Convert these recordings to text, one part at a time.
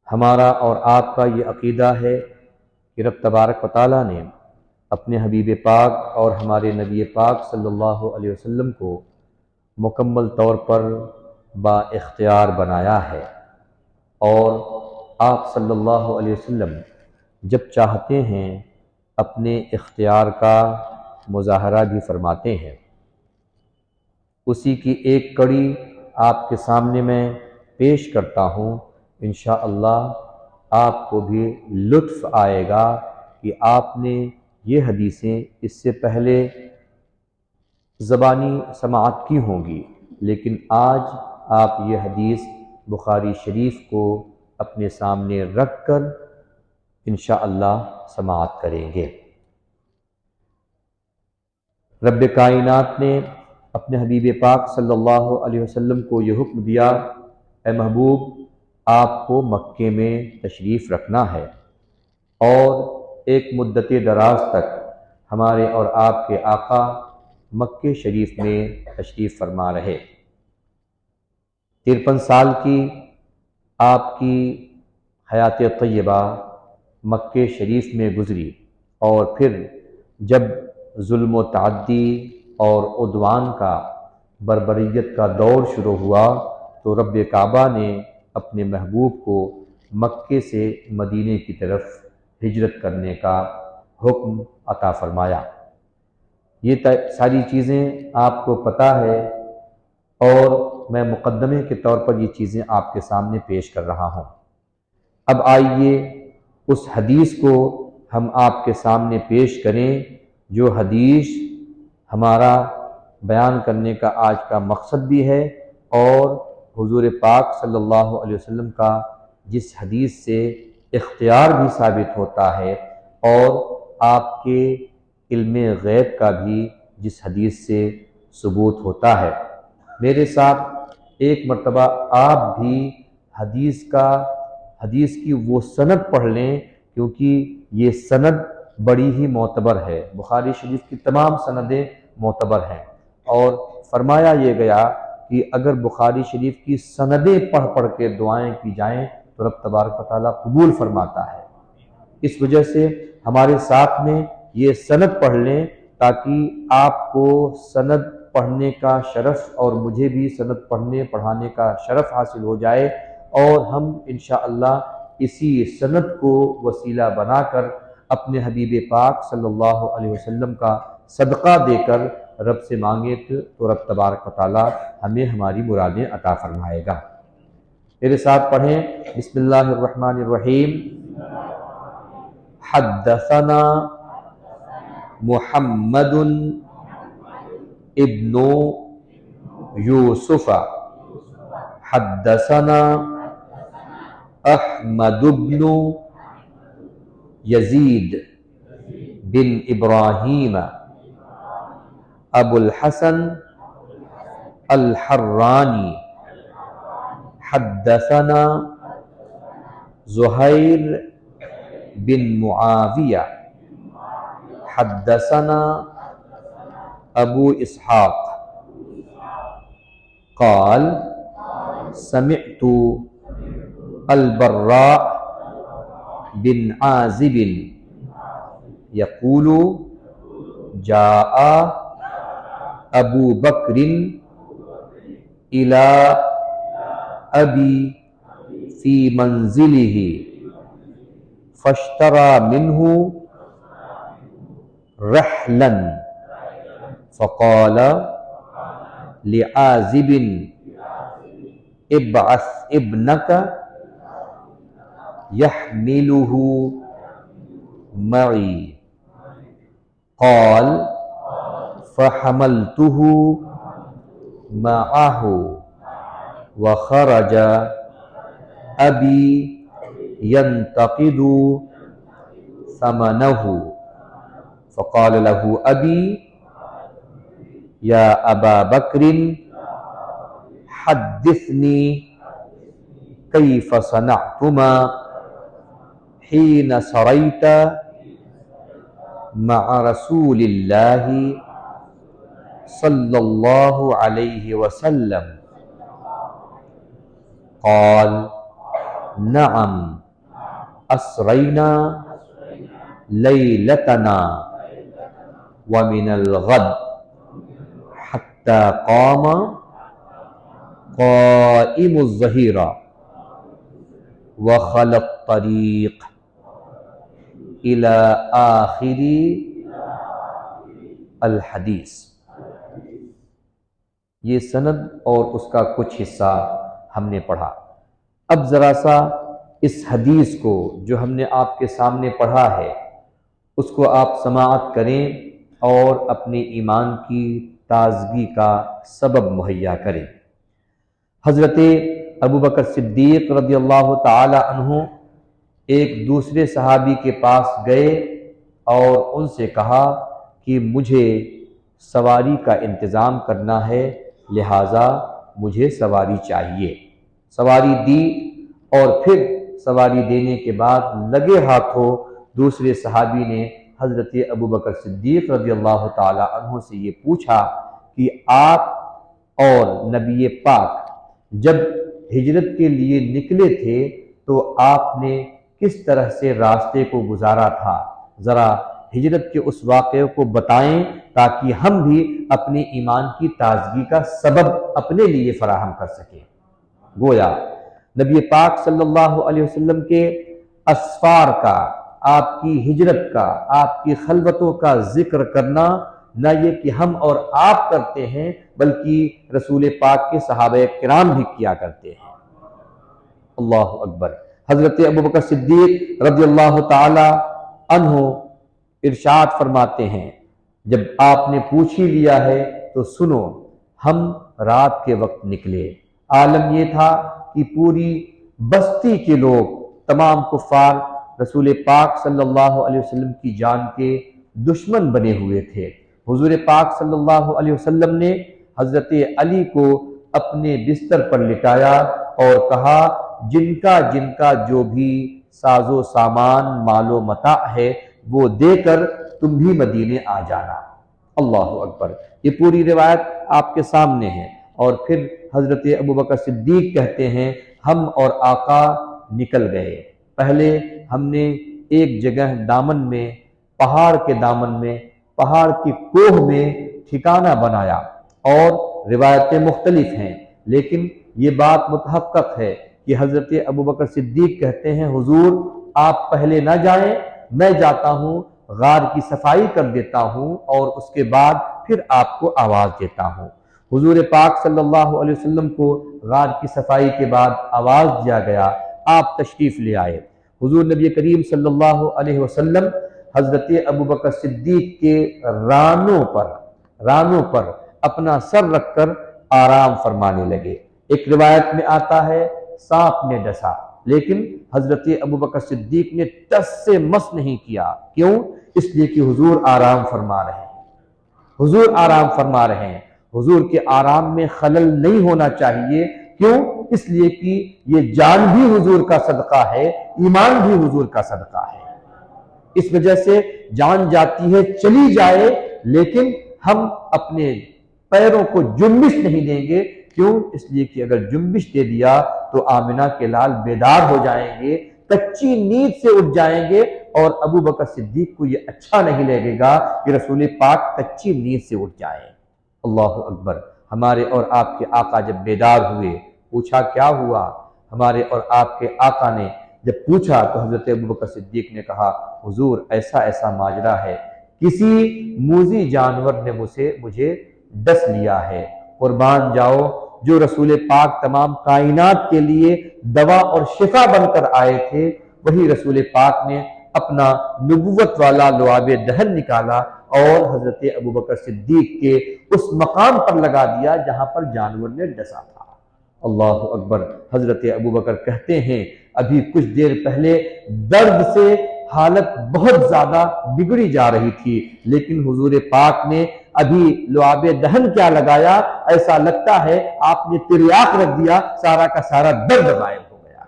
ہمارا اور آپ کا یہ عقیدہ ہے کہ رب تبارک و تعالیٰ نے اپنے حبیب پاک اور ہمارے نبی پاک صلی اللہ علیہ وسلم کو مکمل طور پر با اختیار بنایا ہے، اور آپ صلی اللہ علیہ وسلم جب چاہتے ہیں اپنے اختیار کا مظاہرہ بھی فرماتے ہیں۔ اسی کی ایک کڑی آپ کے سامنے میں پیش کرتا ہوں، انشاءاللہ آپ کو بھی لطف آئے گا کہ آپ نے یہ حدیثیں اس سے پہلے زبانی سماعت کی ہوں گی، لیکن آج آپ یہ حدیث بخاری شریف کو اپنے سامنے رکھ کر انشاءاللہ سماعت کریں گے۔ رب کائنات نے اپنے حبیب پاک صلی اللہ علیہ وسلم کو یہ حکم دیا، اے محبوب آپ کو مکے میں تشریف رکھنا ہے، اور ایک مدت دراز تک ہمارے اور آپ کے آقا مکے شریف میں تشریف فرما رہے۔ 53 سال کی آپ کی حیات طیبہ مکے شریف میں گزری، اور پھر جب ظلم و تعدی اور عدوان کا بربریت کا دور شروع ہوا تو رب کعبہ نے اپنے محبوب کو مکے سے مدینے کی طرف ہجرت کرنے کا حکم عطا فرمایا۔ یہ ساری چیزیں آپ کو پتہ ہے، اور میں مقدمے کے طور پر یہ چیزیں آپ کے سامنے پیش کر رہا ہوں۔ اب آئیے اس حدیث کو ہم آپ کے سامنے پیش کریں، جو حدیث ہمارا بیان کرنے کا آج کا مقصد بھی ہے، اور حضور پاک صلی اللہ علیہ وسلم کا جس حدیث سے اختیار بھی ثابت ہوتا ہے، اور آپ کے علم غیب کا بھی جس حدیث سے ثبوت ہوتا ہے۔ میرے ساتھ ایک مرتبہ آپ بھی حدیث کی وہ سند پڑھ لیں، کیونکہ یہ سند بڑی ہی معتبر ہے۔ بخاری شریف کی تمام سندیں معتبر ہیں، اور فرمایا یہ گیا کہ اگر بخاری شریف کی سندیں پڑھ پڑھ کے دعائیں کی جائیں تو رب تبارک و تعالیٰ قبول فرماتا ہے۔ اس وجہ سے ہمارے ساتھ میں یہ سند پڑھ لیں، تاکہ آپ کو سند پڑھنے کا شرف اور مجھے بھی سند پڑھنے پڑھانے کا شرف حاصل ہو جائے، اور ہم انشاءاللہ اسی سند کو وسیلہ بنا کر اپنے حبیب پاک صلی اللہ علیہ وسلم کا صدقہ دے کر رب سے مانگے تو رب تبارک و تعالی ہمیں ہماری مرادیں عطا فرمائے گا۔ میرے ساتھ پڑھیں، بسم اللہ الرحمن الرحیم۔ حدثنا محمد ابن یوسف حدثنا احمد بن یزید بن ابراہیم ابو الحسن الحرانی حدثنا زہیر بن معاویہ حدثنا ابو اسحاق قال سمعت البراء بن عازب یقول جاء ابو بکر الى ابی فی منزلہ فاشترى منه رحلا فقال لعازب ابعث ابنك يحمله معي قال فحملته معه وخرج أبي ينتقد ثمنه فقال له أبي يا أبا بكر حدثني كيف صنعتما حين سريت مع رسول الله صلى الله عليه وسلم قال نعم اسرینا لیلتنا ومن الغد حتی قام قائم الظہیرہ وخل الطریق الی آخر الحدیث۔ یہ سند اور اس کا کچھ حصہ ہم نے پڑھا۔ اب ذرا سا اس حدیث کو جو ہم نے آپ کے سامنے پڑھا ہے اس کو آپ سماعت کریں اور اپنے ایمان کی تازگی کا سبب مہیا کریں۔ حضرت ابوبکر صدیق رضی اللہ تعالی عنہ ایک دوسرے صحابی کے پاس گئے اور ان سے کہا کہ مجھے سواری کا انتظام کرنا ہے، لہٰذا مجھے سواری چاہیے۔ سواری دی اور پھر سواری دینے کے بعد لگے ہاتھوں دوسرے صحابی نے حضرت ابوبکر صدیق رضی اللہ تعالی عنہ سے یہ پوچھا کہ آپ اور نبی پاک جب ہجرت کے لیے نکلے تھے تو آپ نے کس طرح سے راستے کو گزارا تھا، ذرا ہجرت کے اس واقعے کو بتائیں تاکہ ہم بھی اپنے ایمان کی تازگی کا سبب اپنے لیے فراہم کر سکیں۔ گویا نبی پاک صلی اللہ علیہ وسلم کے اسفار کا، آپ کی ہجرت کا، آپ کی خلوتوں کا ذکر کرنا نہ یہ کہ ہم اور آپ کرتے ہیں بلکہ رسول پاک کے صحابہ کرام بھی کیا کرتے ہیں۔ اللہ اکبر۔ حضرت ابوبکر صدیق رضی اللہ تعالی عنہ ارشاد فرماتے ہیں جب آپ نے پوچھ ہی لیا ہے تو سنو، ہم رات کے وقت نکلے۔ عالم یہ تھا کہ پوری بستی کے لوگ، تمام کفار رسول پاک صلی اللہ علیہ وسلم کی جان کے دشمن بنے ہوئے تھے۔ حضور پاک صلی اللہ علیہ وسلم نے حضرت علی کو اپنے بستر پر لٹایا اور کہا جن کا جو بھی ساز و سامان مال و متاع ہے وہ دے کر تم بھی مدینے آ جانا۔ اللہ اکبر۔ یہ پوری روایت آپ کے سامنے ہے۔ اور پھر حضرت ابوبکر صدیق کہتے ہیں ہم اور آقا نکل گئے۔ پہلے ہم نے ایک جگہ دامن میں، پہاڑ کے دامن میں، پہاڑ کی کوہ میں ٹھکانہ بنایا، اور روایتیں مختلف ہیں لیکن یہ بات متحقق ہے کہ حضرت ابوبکر صدیق کہتے ہیں حضور آپ پہلے نہ جائیں، میں جاتا ہوں، غار کی صفائی کر دیتا ہوں اور اس کے بعد پھر آپ کو آواز دیتا ہوں۔ حضور پاک صلی اللہ علیہ وسلم کو غار کی صفائی کے بعد آواز دیا گیا، آپ تشریف لے آئے۔ حضور نبی کریم صلی اللہ علیہ وسلم حضرت ابوبکر صدیق کے رانوں پر اپنا سر رکھ کر آرام فرمانے لگے۔ ایک روایت میں آتا ہے سانپ نے ڈسا، لیکن حضرت ابوبکر صدیق نے ٹس سے مس نہیں کیا۔ کیوں؟ اس لیے کہ حضور آرام فرما رہے ہیں، حضور آرام فرما رہے ہیں۔ حضور کے آرام میں خلل نہیں ہونا چاہیے۔ کیوں؟ اس لیے کہ یہ جان بھی حضور کا صدقہ ہے، ایمان بھی حضور کا صدقہ ہے۔ اس وجہ سے جان جاتی ہے چلی جائے لیکن ہم اپنے پیروں کو جنبش نہیں دیں گے۔ کیوں؟ اس لیے کہ اگر جنبش دے دیا تو آمنہ کے لال بیدار ہو جائیں گے، کچی نیند سے اٹھ جائیں گے، اور ابو بکر صدیق کو یہ اچھا نہیں لگے گا کہ رسول پاک کچی نیند سے اٹھ جائیں۔ اللہ اکبر۔ ہمارے اور آپ کے آقا جب بیدار ہوئے، پوچھا کیا ہوا؟ ہمارے اور آپ کے آقا نے جب پوچھا تو حضرت ابوبکر صدیق نے کہا حضور ایسا ایسا ماجرا ہے، کسی موذی جانور نے مجھے ڈس لیا ہے، قربان جاؤ جو رسول پاک تمام کائنات کے لیے دوا اور شفا بن کر آئے تھے، وہی رسول پاک نے اپنا نبوت والا لعاب دہن نکالا اور حضرت ابوبکر صدیق کے اس مقام پر لگا دیا جہاں پر جانور نے ڈسا تھا۔ اللہ اکبر۔ حضرت ابوبکر کہتے ہیں ابھی کچھ دیر پہلے درد سے حالت بہت زیادہ بگڑی جا رہی تھی، لیکن حضور پاک نے ابھی لعاب دہن کیا لگایا، ایسا لگتا ہے آپ نے تریاق رکھ دیا، سارا کا سارا درد غائب ہو گیا۔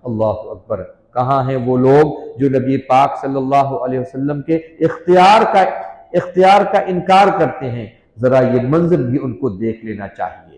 اللہ اکبر۔ کہاں ہیں وہ لوگ جو نبی پاک صلی اللہ علیہ وسلم کے اختیار کا انکار کرتے ہیں؟ ذرا یہ منظر بھی ان کو دیکھ لینا چاہیے۔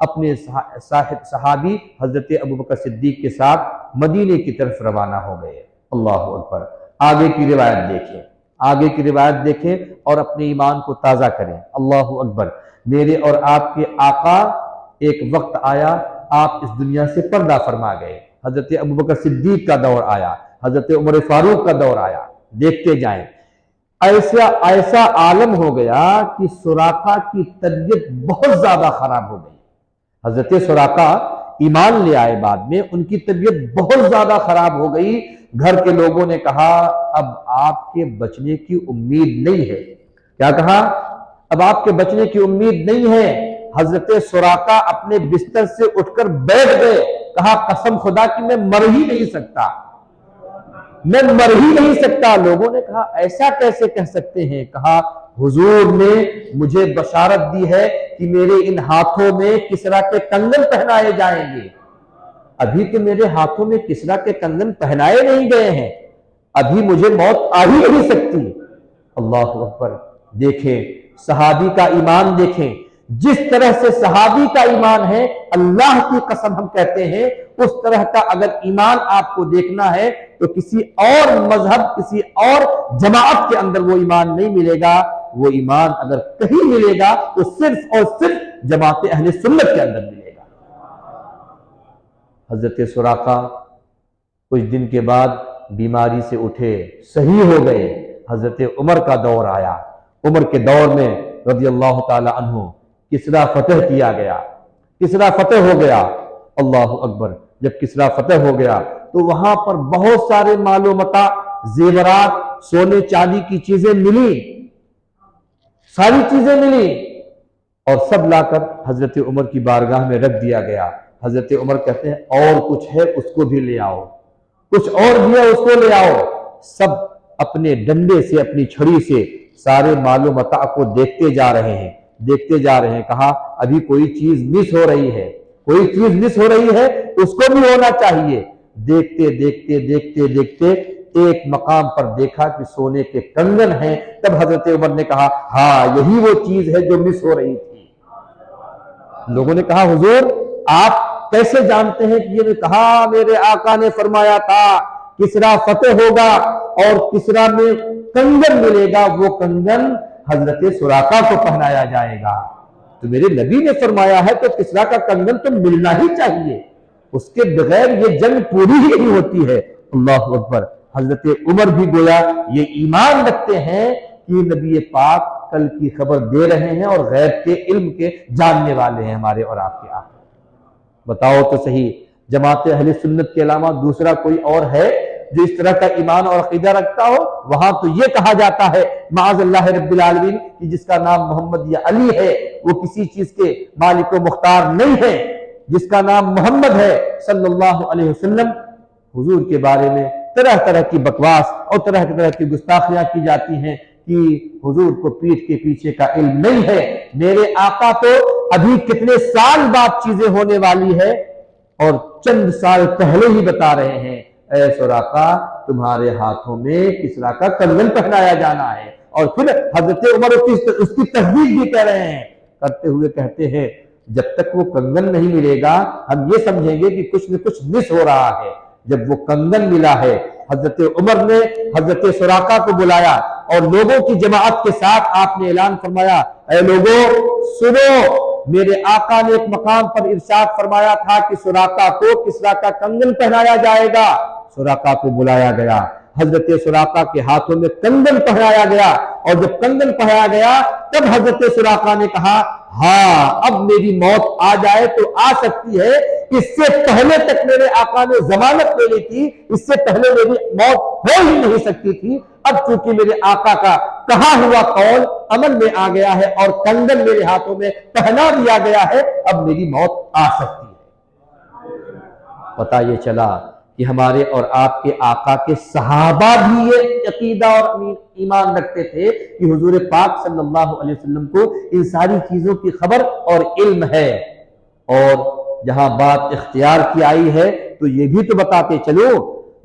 اپنے صحابی حضرت ابوبکر صدیق کے ساتھ مدینے کی طرف روانہ ہو گئے۔ اللہ اکبر۔ آگے کی روایت دیکھیں، آگے کی روایت دیکھیں اور اپنے ایمان کو تازہ کریں۔ اللہ اکبر۔ میرے اور آپ کے آقا ایک وقت آیا، آپ اس دنیا سے پردہ فرما گئے، حضرت ابوبکر صدیق کا دور آیا، حضرت عمر فاروق کا دور آیا۔ دیکھتے جائیں، ایسا عالم ہو گیا کہ سراقہ کی طبیعت بہت زیادہ خراب ہو گئی۔ حضرت سراقہ ایمان لے آئے، بعد میں ان کی طبیعت بہت زیادہ خراب ہو گئی۔ گھر کے لوگوں نے کہا اب آپ کے بچنے کی امید نہیں ہے۔ کیا کہا؟ اب آپ کے بچنے کی امید نہیں ہے۔ حضرت سراقہ اپنے بستر سے اٹھ کر بیٹھ گئے، کہا قسم خدا کہ میں مر ہی نہیں سکتا، میں مر ہی نہیں سکتا۔ لوگوں نے کہا ایسا کیسے کہہ سکتے ہیں؟ کہا حضور نے مجھے بشارت دی ہے کہ میرے ان ہاتھوں میں کسرا کے کنگن پہنائے جائیں گے۔ ابھی تو میرے ہاتھوں میں کسرا کے کنگن پہنائے نہیں گئے ہیں، ابھی مجھے موت آ ہی نہیں سکتی۔ اللہ اکبر۔ دیکھیں صحابی کا ایمان، دیکھیں جس طرح سے صحابی کا ایمان ہے، اللہ کی قسم ہم کہتے ہیں اس طرح کا اگر ایمان آپ کو دیکھنا ہے تو کسی اور مذہب، کسی اور جماعت کے اندر وہ ایمان نہیں ملے گا۔ وہ ایمان اگر کہیں ملے گا تو صرف اور صرف جماعت اہل سنت کے اندر ملے گا۔ حضرت سراقہ کچھ دن کے بعد بیماری سے اٹھے، صحیح ہو گئے۔ حضرت عمر کا دور آیا۔ عمر کے دور میں رضی اللہ تعالی عنہ کسرا فتح کیا گیا، کسرا فتح ہو گیا۔ اللہ اکبر۔ جب کسرا فتح ہو گیا تو وہاں پر بہت سارے مال و متاع، زیورات، سونے چاندی کی چیزیں ملی، ساری چیزیں ملی، اور سب لا کر حضرت عمر کی بارگاہ میں رکھ دیا گیا۔ حضرت عمر کہتے ہیں اور کچھ ہے اس کو بھی لے آؤ، کچھ اور بھی ہے اس کو لے آؤ۔ سب اپنے ڈنڈے سے، اپنی چھڑی سے سارے مال و متاع کو دیکھتے جا رہے ہیں، دیکھتے جا رہے ہیں۔ کہا ابھی کوئی چیز مس ہو رہی ہے، کوئی چیز مس ہو رہی ہے، اس کو بھی ہونا چاہیے۔ دیکھتے دیکھتے دیکھتے دیکھتے ایک مقام پر دیکھا کہ سونے کے کنگن ہیں۔ تب حضرت عمر نے کہا ہاں یہی وہ چیز ہے جو مس ہو رہی تھی۔ لوگوں نے کہا حضور آپ کیسے جانتے ہیں کہ یہ؟ کہا میرے آقا نے فرمایا تھا کسرا فتح ہوگا اور کسرا میں کنگن ملے گا، وہ کنگن حضرت سراقہ کو پہنایا جائے گا۔ تو میرے نبی نے فرمایا ہے تو کسرا کا کنگن تو ملنا ہی چاہیے، اس کے بغیر یہ جنگ پوری ہی نہیں ہوتی ہے۔ اللہ اکبر۔ حضرت عمر بھی گویا یہ ایمان رکھتے ہیں کہ نبی پاک کل کی خبر دے رہے ہیں اور غیب کے علم کے جاننے والے ہیں ہمارے اور آپ کے آقا۔ بتاؤ تو صحیح، جماعت اہل سنت کے علاوہ دوسرا کوئی اور ہے جو اس طرح کا ایمان اور عقیدہ رکھتا ہو؟ وہاں تو یہ کہا جاتا ہے معاذ اللہ رب العالمین کہ جس کا نام محمد یا علی ہے وہ کسی چیز کے مالک و مختار نہیں ہے، جس کا نام محمد ہے صلی اللہ علیہ وسلم۔ حضور کے بارے میں طرح طرح کی بکواس اور طرح طرح کی گستاخیاں کی جاتی ہیں کہ حضور کو پیٹھ کے پیچھے کا علم نہیں ہے۔ میرے آقا تو ابھی کتنے سال بعد چیزیں ہونے والی ہے اور چند سال پہلے ہی بتا رہے ہیں اے سراقہ تمہارے ہاتھوں میں کسرا کا کنگن پہنایا جانا ہے۔ اور پھر حضرت عمر اس کی تصدیق بھی کہہ رہے ہیں، کرتے ہوئے کہتے ہیں جب تک وہ کنگن نہیں ملے گا ہم یہ سمجھیں گے کہ کچھ نہ کچھ مس ہو رہا ہے۔ جب وہ کنگن ملا ہے حضرت عمر نے حضرت سراقہ کو بلایا اور لوگوں کی جماعت کے ساتھ آپ نے اعلان فرمایا اے لوگوں سنو، میرے آقا نے ایک مقام پر ارشاد فرمایا تھا کہ سراقہ کو کسرا کا کنگن پہنایا جائے گا۔ سراقہ کو بلایا گیا، حضرت سراقہ کے ہاتھوں میں کنگن پہنایا گیا، اور جب کنگن پہنایا گیا تب حضرت سراقہ نے کہا ہاں اب میری موت آ جائے تو آ سکتی ہے، اس سے پہلے تک میرے آقا نے ضمانت لے لی تھی، اس سے پہلے میری موت ہو ہی نہیں سکتی تھی۔ اب چونکہ میرے آقا کا کہا ہوا قول عمل میں آ گیا ہے اور کنگن میرے ہاتھوں میں پہنا دیا گیا ہے، اب میری موت آ سکتی ہے۔ پتہ یہ چلا کہ ہمارے اور آپ کے آقا کے صحابہ بھی یہ عقیدہ اور ایمان رکھتے تھے کہ حضور پاک صلی اللہ علیہ وسلم کو ان ساری چیزوں کی خبر اور علم ہے۔ اور جہاں بات اختیار کی آئی ہے تو یہ بھی تو بتاتے چلو،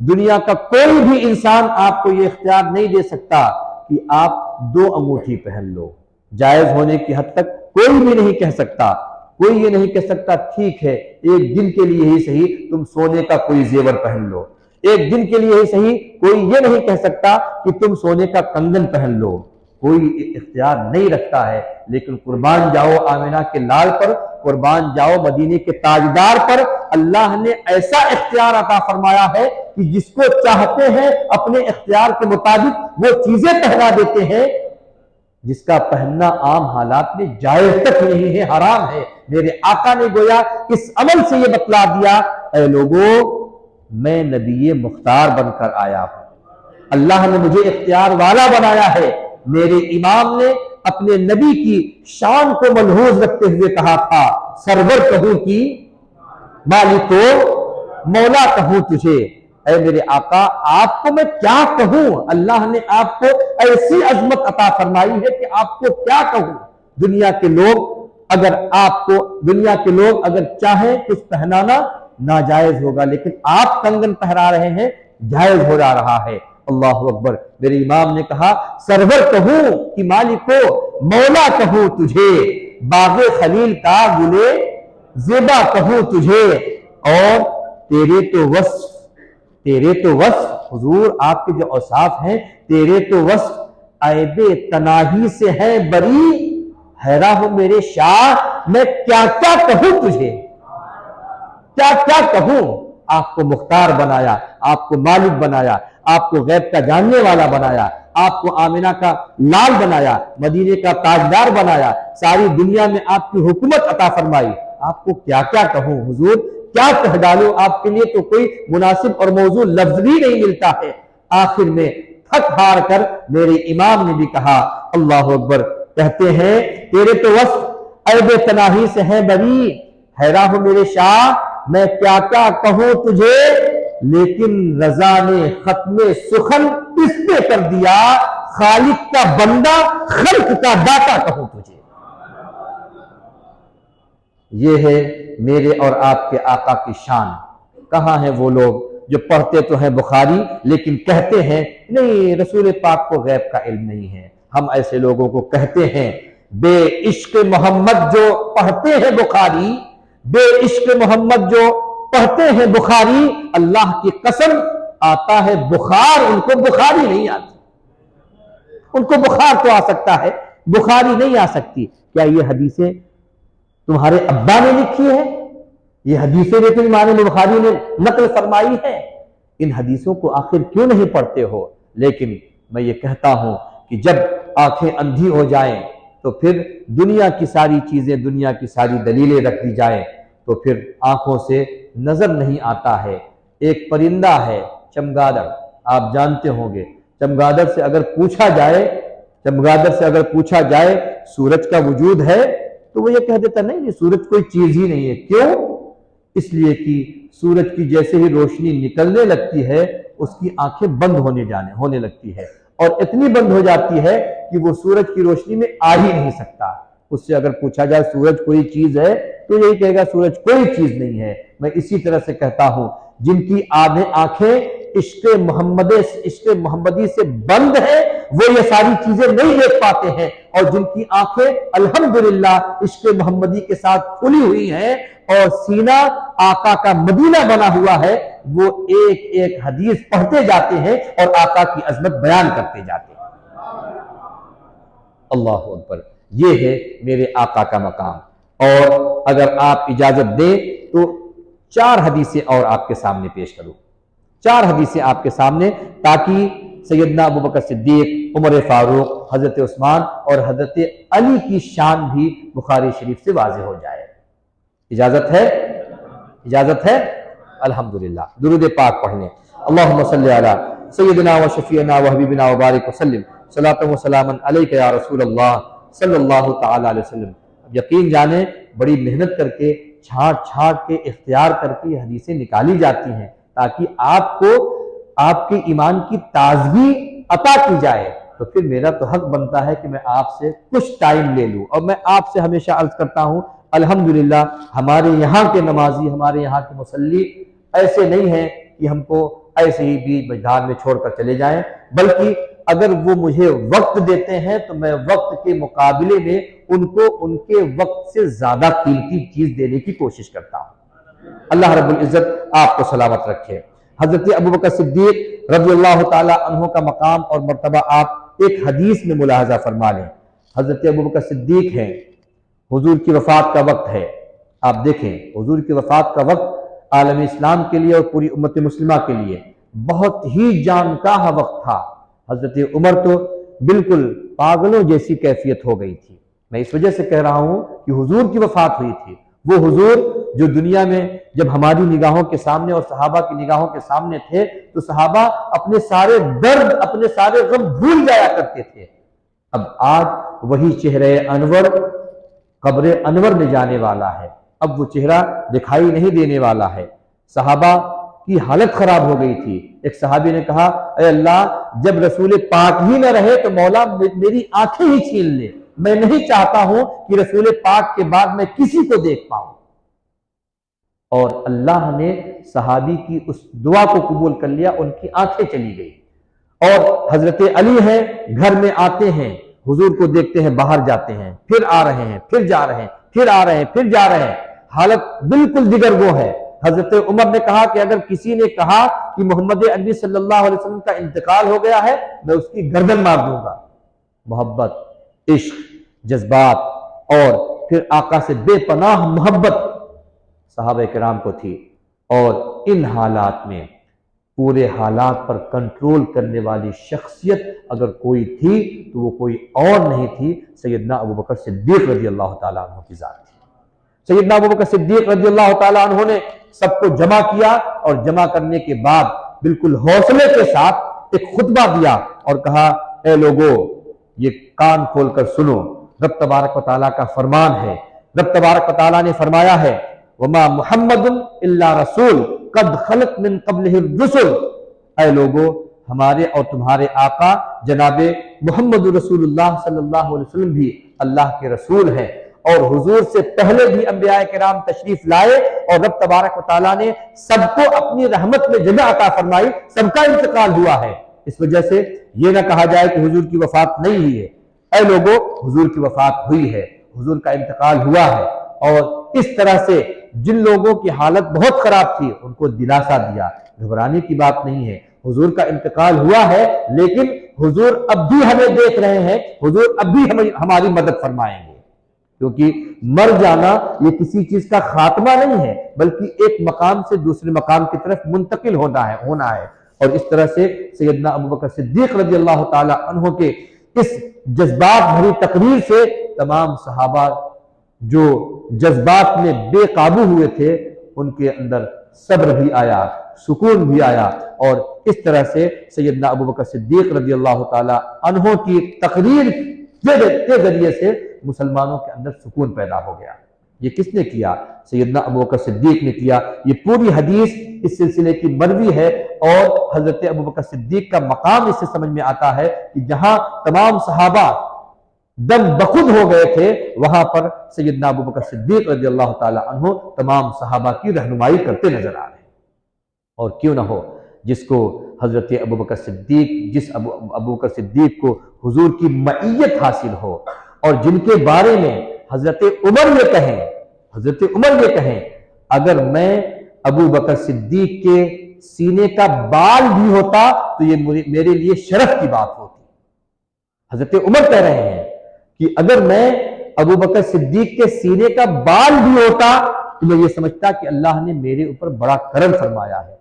دنیا کا کوئی بھی انسان آپ کو یہ اختیار نہیں دے سکتا کہ آپ 2 انگوٹھی پہن لو، جائز ہونے کی حد تک کوئی بھی نہیں کہہ سکتا، کوئی یہ نہیں کہہ سکتا ٹھیک ہے ایک دن کے لیے ہی صحیح تم سونے کا کوئی زیور پہن لو، ایک دن کے لیے ہی صحیح کوئی یہ نہیں کہہ سکتا کہ تم سونے کا کنگن پہن لو، کوئی اختیار نہیں رکھتا ہے۔ لیکن قربان جاؤ آمنہ کے لال پر، قربان جاؤ مدینے کے تاجدار پر، اللہ نے ایسا اختیار عطا فرمایا ہے کہ جس کو چاہتے ہیں اپنے اختیار کے مطابق وہ چیزیں پہنا دیتے ہیں جس کا پہننا عام حالات میں جائز تک نہیں ہے، حرام ہے۔ میرے آقا نے گویا اس عمل سے یہ بتلا دیا، اے لوگو میں نبی مختار بن کر آیا ہوں، اللہ نے مجھے اختیار والا بنایا ہے۔ میرے امام نے اپنے نبی کی شان کو ملحوظ رکھتے ہوئے کہا تھا، سرور کہوں کی مالکو مولا کہوں تجھے۔ اے میرے آقا آپ کو میں کیا کہوں، اللہ نے آپ کو ایسی عظمت عطا فرمائی ہے کہ آپ کو کیا کہوں۔ دنیا کے لوگ اگر چاہیں کچھ پہنانا ناجائز ہوگا، لیکن آپ کنگن پہنا رہے ہیں، جائز ہو جا رہا ہے۔ اللہ اکبر۔ میرے امام نے کہا سرور کہوں کہ مالکو مولا کہوں تجھے، باغ خلیل کا گلے زیبا کہوں تجھے، اور تیرے تو وصف حضور آپ کے جو اوصاف ہیں، تیرے تو وصف عیب تناہی سے ہے بری، حیران ہوں میرے شاہ میں کیا کیا کہوں تجھے، کیا کیا کہوں۔ آپ کو مختار بنایا، آپ کو مالک بنایا، آپ کو غیب کا جاننے والا بنایا، آپ کو آمنہ کا لال بنایا، مدینے کا تاجدار بنایا، ساری دنیا میں آپ کی حکومت عطا فرمائی، آپ کو کیا کیا کہوں حضور، کیا کہہ ڈالوں، آپ کے لیے تو کوئی مناسب اور موضوع لفظ بھی نہیں ملتا ہے۔ آخر میں تھک ہار کر میرے امام نے بھی کہا، اللہ اکبر، کہتے ہیں تیرے تو وصف عیب تناہی سے ہے بری، حیران ہو میرے شاہ میں کیا کیا کہوں تجھے، لیکن رضا نے ختم سخن اس پہ کر دیا، خالق کا بندہ خلق کا داتا کہوں تجھے۔ یہ ہے میرے اور آپ کے آقا کی شان۔ کہاں ہیں وہ لوگ جو پڑھتے تو ہیں بخاری لیکن کہتے ہیں نہیں رسول پاک کو غیب کا علم نہیں ہے۔ ہم ایسے لوگوں کو کہتے ہیں بے عشق محمد جو پڑھتے ہیں بخاری، بے عشق محمد جو پڑھتے ہیں بخاری، اللہ کی قسم آتا ہے بخار، ان کو بخاری نہیں آتی، ان کو بخار تو آ سکتا ہے، بخاری نہیں آ سکتی۔ کیا یہ حدیثیں تمہارے ابا نے لکھی ہے؟ یہ حدیثیں جو تم امام بخاری نے نقل فرمائی ہے، ان حدیثوں کو آخر کیوں نہیں پڑھتے ہو؟ لیکن میں یہ کہتا ہوں کہ جب آنکھیں اندھی ہو جائیں تو پھر دنیا کی ساری چیزیں، دنیا کی ساری دلیلیں رکھ دی جائیں تو پھر آنکھوں سے نظر نہیں آتا ہے۔ ایک پرندہ ہے چمگادڑ، آپ جانتے ہوں گے، چمگادڑ سے اگر پوچھا جائے سورج کا وجود ہے تو وہ یہ کہہ دیتا نہیں سورج کوئی چیز ہی نہیں ہے۔ کیوں؟ اس لیے کہ سورج کی جیسے ہی روشنی نکلنے لگتی ہے اس کی آنکھیں بند ہونے لگتی ہے، اور اتنی بند ہو جاتی ہے کہ وہ سورج کی روشنی میں آ ہی نہیں سکتا۔ اس سے اگر پوچھا جائے سورج کوئی چیز ہے تو یہی کہے گا سورج کوئی چیز نہیں ہے۔ میں اسی طرح سے کہتا ہوں جن کی آنکھیں عشق محمدی سے بند ہے وہ یہ ساری چیزیں نہیں دیکھ پاتے ہیں، اور جن کی آنکھیں الحمدللہ عشق محمدی کے ساتھ کھلی ہوئی ہیں اور سینہ آقا کا مدینہ بنا ہوا ہے، وہ ایک ایک حدیث پڑھتے جاتے ہیں اور آقا کی عظمت بیان کرتے جاتے ہیں۔ اللہ اکبر۔ یہ ہے میرے آقا کا مقام۔ اور اگر آپ اجازت دیں تو 4 حدیثیں اور آپ کے سامنے پیش کروں، 4 حدیثیں آپ کے سامنے، تاکہ سیدنا ابوبکر صدیق، عمر فاروق، حضرت عثمان اور حضرت علی کی شان بھی بخاری شریف سے واضح ہو جائے۔ اجازت ہے؟ اجازت ہے؟ الحمدللہ۔ درود پاک پڑھنے، اللہم صلی علی سیدنا و شفیعنا و حبیبنا و بارک وسلم، صلاۃ و سلاما علیک یا رسول اللہ صلی اللہ تعالی علیہ وسلم۔ اب یقین جانیں بڑی محنت کر کے چھانٹ کے اختیار کر کے یہ حدیثیں نکالی جاتی ہیں تاکہ آپ کو آپ کے ایمان کی تازگی عطا کی جائے۔ تو پھر میرا تو حق بنتا ہے کہ میں آپ سے کچھ ٹائم لے لوں، اور میں آپ سے ہمیشہ عرض کرتا ہوں الحمدللہ ہمارے یہاں کے نمازی، ہمارے یہاں کے مصلی ایسے نہیں ہیں کہ ہم کو ایسے ہی بیچ بجھار میں چھوڑ کر چلے جائیں، بلکہ اگر وہ مجھے وقت دیتے ہیں تو میں وقت کے مقابلے میں ان کو ان کے وقت سے زیادہ قیمتی چیز دینے کی کوشش کرتا ہوں۔ اللہ رب العزت آپ کو سلامت رکھے۔ حضرت ابوبکر صدیق رضی اللہ تعالی عنہ کا مقام اور مرتبہ آپ ایک حدیث میں ملاحظہ فرما لیں۔ حضرت ابوبکر صدیق ہیں، حضور کی وفات کا وقت ہے، آپ دیکھیں حضور کی وفات کا وقت عالم اسلام کے لیے اور پوری امت مسلمہ کے لیے بہت ہی جانکاہ وقت تھا۔ حضرت عمر تو بالکل پاگلوں جیسی کیفیت ہو گئی تھی۔ میں اس وجہ سے کہہ رہا ہوں کہ حضور کی وفات ہوئی تھی، وہ حضور جو دنیا میں جب ہماری نگاہوں کے سامنے اور صحابہ کی نگاہوں کے سامنے تھے تو صحابہ اپنے سارے درد، اپنے سارے غم بھول جایا کرتے تھے۔ اب آج وہی چہرہ انور قبر انور میں جانے والا ہے، اب وہ چہرہ دکھائی نہیں دینے والا ہے۔ صحابہ کی حالت خراب ہو گئی تھی۔ ایک صحابی نے کہا، اے اللہ جب رسول پاک ہی نہ رہے تو مولا میری آنکھیں ہی چھین لے، میں نہیں چاہتا ہوں کہ رسول پاک کے بعد میں کسی کو دیکھ پاؤں۔ اور اللہ نے صحابی کی اس دعا کو قبول کر لیا، ان کی آنکھیں چلی گئی۔ اور حضرت علی ہیں، گھر میں آتے ہیں، حضور کو دیکھتے ہیں، باہر جاتے ہیں، پھر آ رہے ہیں، پھر جا رہے ہیں، پھر آ رہے ہیں، پھر جا رہے ہیں، حالت بالکل دیگرگوں ہے۔ حضرت عمر نے کہا کہ اگر کسی نے کہا کہ محمد عربی صلی اللہ علیہ وسلم کا انتقال ہو گیا ہے میں اس کی گردن مار دوں گا۔ محبت، عشق، جذبات اور پھر آقا سے بے پناہ محبت صحابہ کرام کو تھی، اور ان حالات میں پورے حالات پر کنٹرول کرنے والی شخصیت اگر کوئی تھی تو وہ کوئی اور نہیں تھی، سیدنا ابوبکر صدیق رضی اللہ تعالیٰ عنہ کی ذات تھی۔ سیدنا ابوبکر صدیق رضی اللہ تعالیٰ عنہ نے سب کو جمع کیا، اور جمع کرنے کے بعد بالکل حوصلے کے ساتھ ایک خطبہ دیا اور کہا، اے لوگو یہ کان کھول کر سنو، رب تبارک و تعالیٰ کا فرمان ہے۔ رب تبارک و تعالیٰ نے فرمایا ہے، وما محمد الا رسول قد خلت من قبلہ الرسل۔ اے لوگو ہمارے اور تمہارے آقا جناب محمد رسول اللہ صلی اللہ علیہ وسلم بھی اللہ کے رسول ہیں، اور حضور سے پہلے بھی انبیاء کرام تشریف لائے، اور رب تبارک و تعالیٰ نے سب کو اپنی رحمت میں جگہ عطا فرمائی، سب کا انتقال ہوا ہے۔ اس وجہ سے یہ نہ کہا جائے کہ حضور کی وفات نہیں ہوئی ہے۔ اے لوگو حضور کی وفات ہوئی ہے، حضور کا انتقال ہوا ہے، اور اس طرح سے جن لوگوں کی حالت بہت خراب تھی ان کو دلاسا دیا، گھبرانے کی بات نہیں ہے، حضور کا انتقال ہوا ہے لیکن حضور اب بھی ہمیں دیکھ رہے ہیں، حضور اب بھی ہماری مدد فرمائیں گے، کیونکہ مر جانا یہ کسی چیز کا خاتمہ نہیں ہے بلکہ ایک مقام سے دوسرے مقام کی طرف منتقل ہونا ہے۔ اور اس طرح سے سیدنا ابوبکر صدیق رضی اللہ تعالی عنہ کے اس جذبات بھری تقریر سے تمام صحابہ جو جذبات میں بے قابو ہوئے تھے ان کے اندر صبر بھی آیا، سکون بھی آیا، اور اس طرح سے سیدنا ابوبکر صدیق رضی اللہ تعالی عنہ کی تقریر کے ذریعے سے مسلمانوں کے اندر سکون پیدا ہو گیا۔ یہ کس نے کیا؟ سیدنا ابوبکر صدیق نے کیا۔ یہ پوری حدیث اس سلسلے کی مروی ہے، اور حضرت ابوبکر صدیق کا مقام اس سے سمجھ میں آتا ہے کہ جہاں تمام صحابہ دم بخود ہو گئے تھے وہاں پر سیدنا ابوبکر صدیق رضی اللہ تعالی عنہ تمام صحابہ کی رہنمائی کرتے نظر آ رہے ہیں۔ اور کیوں نہ ہو جس کو حضرت ابوبکر صدیق، جس ابوبکر صدیق کو حضور کی معیت حاصل ہو، اور جن کے بارے میں حضرت عمر یہ کہیں اگر میں ابوبکر صدیق کے سینے کا بال بھی ہوتا تو یہ میرے لیے شرف کی بات ہوتی۔ حضرت عمر کہہ رہے ہیں کہ اگر میں ابوبکر صدیق کے سینے کا بال بھی ہوتا تو میں یہ سمجھتا کہ اللہ نے میرے اوپر بڑا کرم فرمایا ہے۔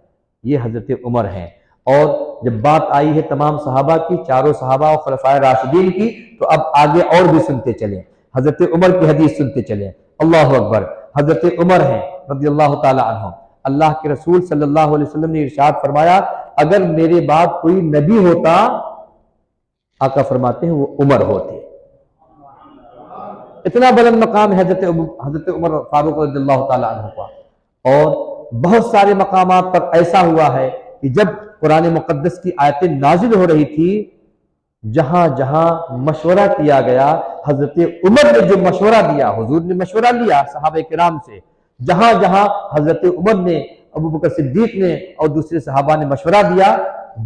یہ حضرت عمر ہیں۔ اور جب بات آئی ہے تمام صحابہ کی، چاروں صحابہ اور خلفائے راشدین کی، تو اب آگے اور بھی سنتے چلیں، حضرت عمر کی حدیث سنتے چلیں۔ اللہ اکبر۔ حضرت عمر ہیں رضی اللہ تعالی عنہ، اللہ کے رسول صلی اللہ علیہ وسلم نے ارشاد فرمایا اگر میرے بعد کوئی نبی ہوتا، آقا فرماتے ہیں وہ عمر ہوتے۔ اتنا بلند مقام ہے حضرت عمر فاروق رضی اللہ تعالی عنہ کا۔ اور بہت سارے مقامات پر ایسا ہوا ہے کہ جب قرآن مقدس کی آیتیں نازل ہو رہی تھی، جہاں جہاں مشورہ کیا گیا، حضرت عمر نے جو مشورہ دیا، حضور نے مشورہ لیا صحابہ کرام سے، جہاں جہاں حضرت عمر نے، ابوبکر صدیق نے اور دوسرے صحابہ نے مشورہ دیا،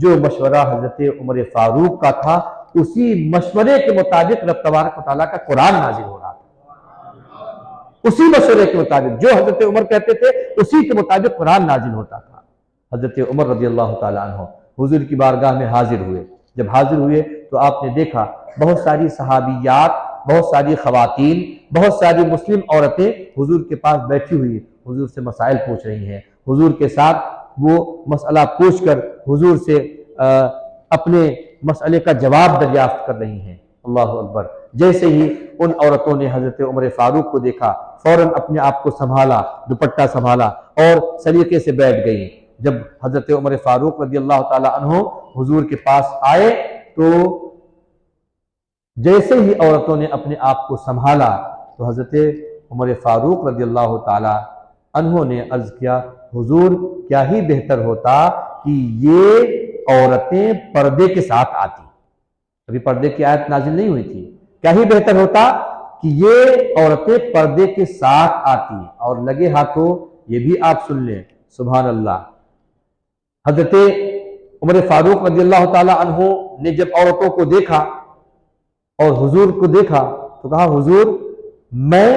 جو مشورہ حضرت عمر فاروق کا تھا اسی مشورے کے مطابق رب تبارک و تعالیٰ کا قرآن نازل ہو رہا تھا، اسی مشورے کے مطابق جو حضرت عمر کہتے تھے اسی کے مطابق قرآن نازل ہوتا تھا۔ حضرت عمر رضی اللہ تعالیٰ عنہ حضور کی بارگاہ میں حاضر ہوئے، جب حاضر ہوئے تو آپ نے دیکھا بہت ساری صحابیات، بہت ساری خواتین، بہت ساری مسلم عورتیں حضور کے پاس بیٹھی ہوئی حضور سے مسائل پوچھ رہی ہیں، حضور کے ساتھ وہ مسئلہ پوچھ کر حضور سے اپنے مسئلے کا جواب دریافت کر رہی ہیں۔ اللہ اکبر! جیسے ہی ان عورتوں نے حضرت عمر فاروق کو دیکھا فوراً اپنے آپ کو سنبھالا، دوپٹہ سنبھالا اور سلیقے سے بیٹھ گئی۔ جب حضرت عمر فاروق رضی اللہ تعالی عنہ حضور کے پاس آئے تو جیسے ہی عورتوں نے اپنے آپ کو سنبھالا تو حضرت عمر فاروق رضی اللہ تعالی عنہ نے عرض کیا، حضور کیا ہی بہتر ہوتا کہ یہ عورتیں پردے کے ساتھ آتی، ابھی پردے کی آیت نازل نہیں ہوئی تھی، کیا ہی بہتر ہوتا کہ یہ عورتیں پردے کے ساتھ آتی، اور لگے ہاتھوں یہ بھی آپ سن لیں، سبحان اللہ۔ حضرت عمر فاروق رضی اللہ تعالی عنہ نے جب عورتوں کو دیکھا اور حضور کو دیکھا تو کہا، حضور میں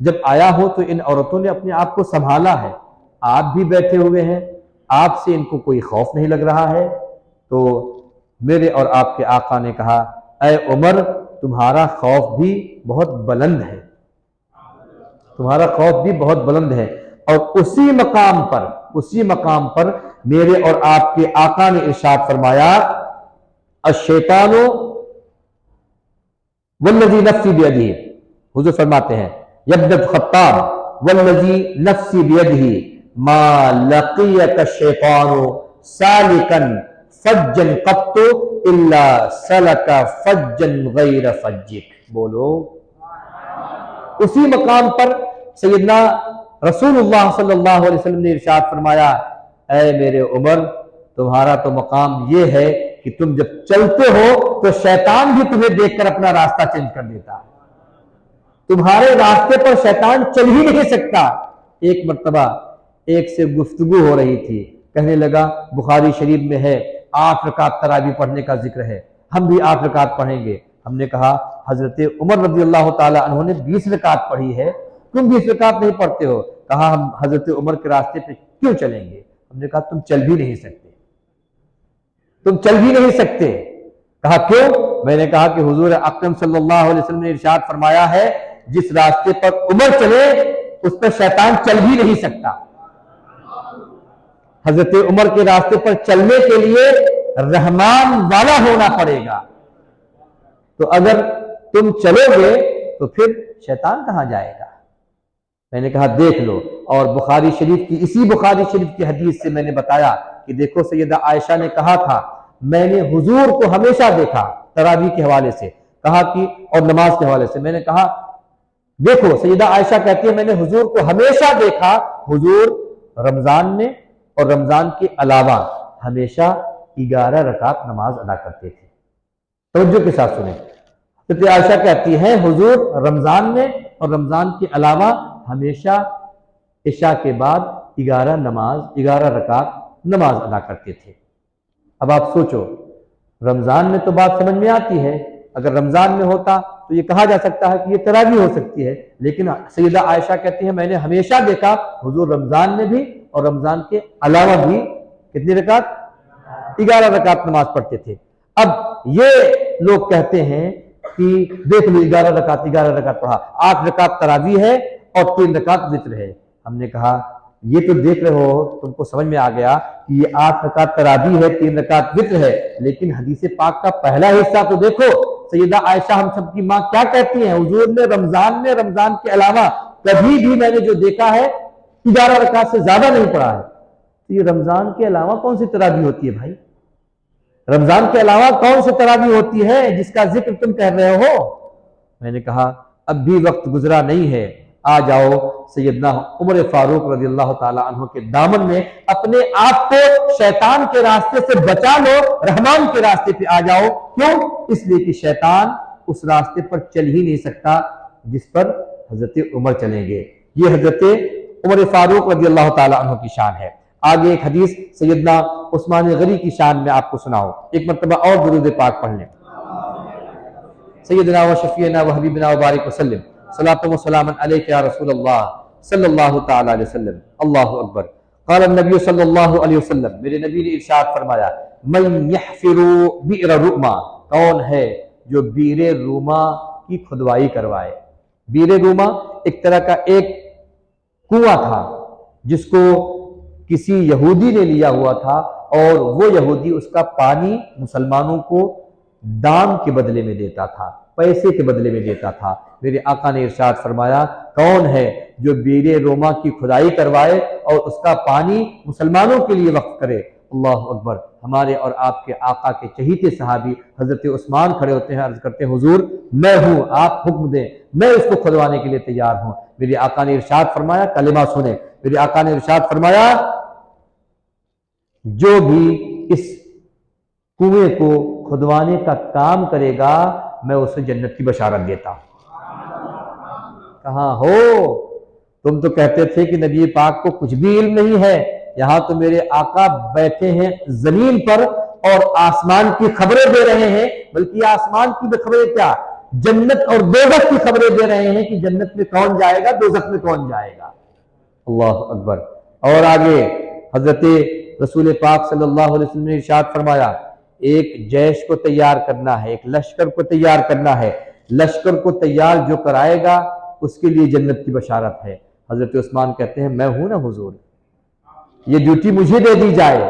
جب آیا ہوں تو ان عورتوں نے اپنے آپ کو سنبھالا ہے، آپ بھی بیٹھے ہوئے ہیں، آپ سے ان کو کوئی خوف نہیں لگ رہا ہے؟ تو میرے اور آپ کے آقا نے کہا، اے عمر تمہارا خوف بھی بہت بلند ہے، تمہارا خوف بھی بہت بلند ہے۔ اور اسی مقام پر میرے اور آپ کے آقا نے ارشاد فرمایا، الشیطان والذی نفسی بیدہ، حضور فرماتے ہیں ابن خطاب والذی نفسی بیدہ ما لقیک الشیطان سالکا فجا قط الا سلک فجا غیر فجک۔ بولو۔ اسی مقام پر سیدنا رسول اللہ صلی اللہ علیہ وسلم نے ارشاد فرمایا، اے میرے عمر تمہارا تو مقام یہ ہے کہ تم جب چلتے ہو تو شیطان بھی تمہیں دیکھ کر اپنا راستہ چینج کر دیتا ہے، تمہارے راستے پر شیطان چل ہی نہیں سکتا۔ ایک مرتبہ ایک سے گفتگو ہو رہی تھی، کہنے لگا بخاری شریف میں ہے 8 رکعت تراویح پڑھنے کا ذکر ہے، ہم بھی 8 رکعت پڑھیں گے۔ ہم نے کہا حضرت عمر رضی اللہ تعالی عنہ نے 20 رکعت پڑھی ہے، تم 20 رکعت نہیں پڑھتے ہو۔ کہا ہم حضرت عمر کے راستے پہ کیوں چلیں گے؟ ہم نے کہا تم چل بھی نہیں سکتے، تم چل بھی نہیں سکتے۔ کہا کیوں؟ میں نے کہا کہ حضور اکرم صلی اللہ علیہ وسلم نے ارشاد فرمایا ہے جس راستے پر عمر چلے اس پر شیطان چل بھی نہیں سکتا۔ حضرت عمر کے راستے پر چلنے کے لیے رحمان والا ہونا پڑے گا، تو اگر تم چلو گے تو پھر شیطان کہاں جائے گا؟ میں نے کہا دیکھ لو، اور بخاری شریف کی اسی بخاری شریف کی حدیث سے میں نے بتایا کہ دیکھو سیدہ عائشہ نے کہا تھا میں نے حضور کو ہمیشہ دیکھا، تراویح کے حوالے سے کہا کہ اور نماز کے حوالے سے میں نے کہا دیکھو سیدہ عائشہ کہتی ہے میں نے حضور کو ہمیشہ دیکھا، حضور رمضان میں اور رمضان کے علاوہ ہمیشہ 11 رکعت نماز ادا کرتے تھے۔ توجہ کے ساتھ سنیں، حضرت عائشہ کہتی ہیں حضور رمضان میں اور رمضان کے علاوہ ہمیشہ عشاء کے بعد 11 رکعت نماز ادا کرتے تھے۔ اب آپ سوچو رمضان میں تو بات سمجھ میں آتی ہے، اگر رمضان میں ہوتا تو یہ کہا جا سکتا ہے کہ یہ تراویح ہو سکتی ہے، لیکن سیدہ عائشہ کہتی ہیں میں نے ہمیشہ دیکھا حضور رمضان میں بھی اور رمضان کے علاوہ بھی کتنی رکعت؟ 11 رکعت نماز پڑھتے تھے۔ اب یہ لوگ کہتے ہیں کہ دیکھ لو 11 رکعت پڑھا، 8 رکعت تراویح ہے اور 3 رکعت وتر ہے۔ ہم نے کہا یہ تو دیکھ رہے ہو تم کو سمجھ میں آ گیا کہ یہ 8 رکعت تراویح ہے 3 رکعت وتر ہے، لیکن حدیث پاک کا پہلا حصہ تو دیکھو، سیدہ عائشہ ہم سب کی ماں کیا کہتی ہیں حضور نے رمضان میں رمضان کے علاوہ کبھی بھی میں نے جو دیکھا ہے 11 رکعت سے زیادہ نہیں پڑھا ہے۔ تو یہ رمضان کے علاوہ کون سی تراویح ہوتی ہے بھائی؟ رمضان کے علاوہ کون سی تراویح ہوتی ہے جس کا ذکر تم کہہ رہے ہو؟ میں نے کہا اب بھی وقت گزرا نہیں ہے، آ جاؤ سیدنا عمر فاروق رضی اللہ تعالی عنہ کے دامن میں اپنے آپ کو شیطان کے راستے سے بچا لو، رحمان کے راستے پہ آ جاؤ۔ کیوں؟ اس لیے کہ شیطان اس راستے پر چل ہی نہیں سکتا جس پر حضرت عمر چلیں گے۔ یہ حضرت عمر فاروق رضی اللہ تعالی عنہ کی شان ہے۔ آگے ایک حدیث سیدنا عثمان غنی کی شان میں آپ کو سناؤ، ایک مرتبہ اور درود پاک پڑھ لیں۔ سیدنا و شفیعنا و حبیبنا و بارک وسلم، صلاۃ و سلام علیک یا رسول اللہ صلی اللہ تعالی علیہ وسلم۔ اللہ اکبر۔ قال النبی صلی اللہ علیہ وسلم، میرے نبی نے ارشاد فرمایا، من یحفر بئر روما، کون ہے جو بئر روما کی کھدوائی کروائے۔ بئر روما ایک طرح کا ایک کنواں تھا جس کو کسی یہودی نے لیا ہوا تھا، اور وہ یہودی اس کا پانی مسلمانوں کو دام کے بدلے میں دیتا تھا، پیسے کے بدلے میں دیتا تھا۔ میرے آقا نے ارشاد فرمایا، کون ہے جو بئر روما کی کھدائی کروائے اور اس کا پانی مسلمانوں کے لیے وقف کرے۔ اللہ اکبر۔ ہمارے اور آپ کے آقا کے چہیتے صحابی حضرت عثمان کھڑے ہوتے ہیں، عرض کرتے ہیں، حضور میں ہوں، آپ حکم دیں، میں اس کو کھدوانے کے لیے تیار ہوں۔ میرے آقا نے ارشاد فرمایا، کلمہ سنیں، میرے آقا نے ارشاد فرمایا، جو بھی اس کنویں کو کھدوانے کا کام کرے گا میں اسے جنت کی بشارت دیتا ہوں۔ کہاں ہو تم؟ تو کہتے تھے کہ نبی پاک کو کچھ بھی علم نہیں ہے، یہاں تو میرے آقا بیٹھے ہیں زمین پر اور آسمان کی خبریں دے رہے ہیں، بلکہ آسمان کی خبریں کیا، جنت اور دوزخ کی خبریں دے رہے ہیں کہ جنت میں کون جائے گا، دوزخ میں کون جائے گا۔ اللہ اکبر۔ اور آگے حضرت رسول پاک صلی اللہ علیہ وسلم نے ارشاد فرمایا، ایک جیش کو تیار کرنا ہے، ایک لشکر کو تیار کرنا ہے، لشکر کو تیار جو کرائے گا اس کے لیے جنت کی بشارت ہے۔ حضرت عثمان کہتے ہیں، میں ہوں نا حضور، یہ ڈیوٹی مجھے دے دی جائے،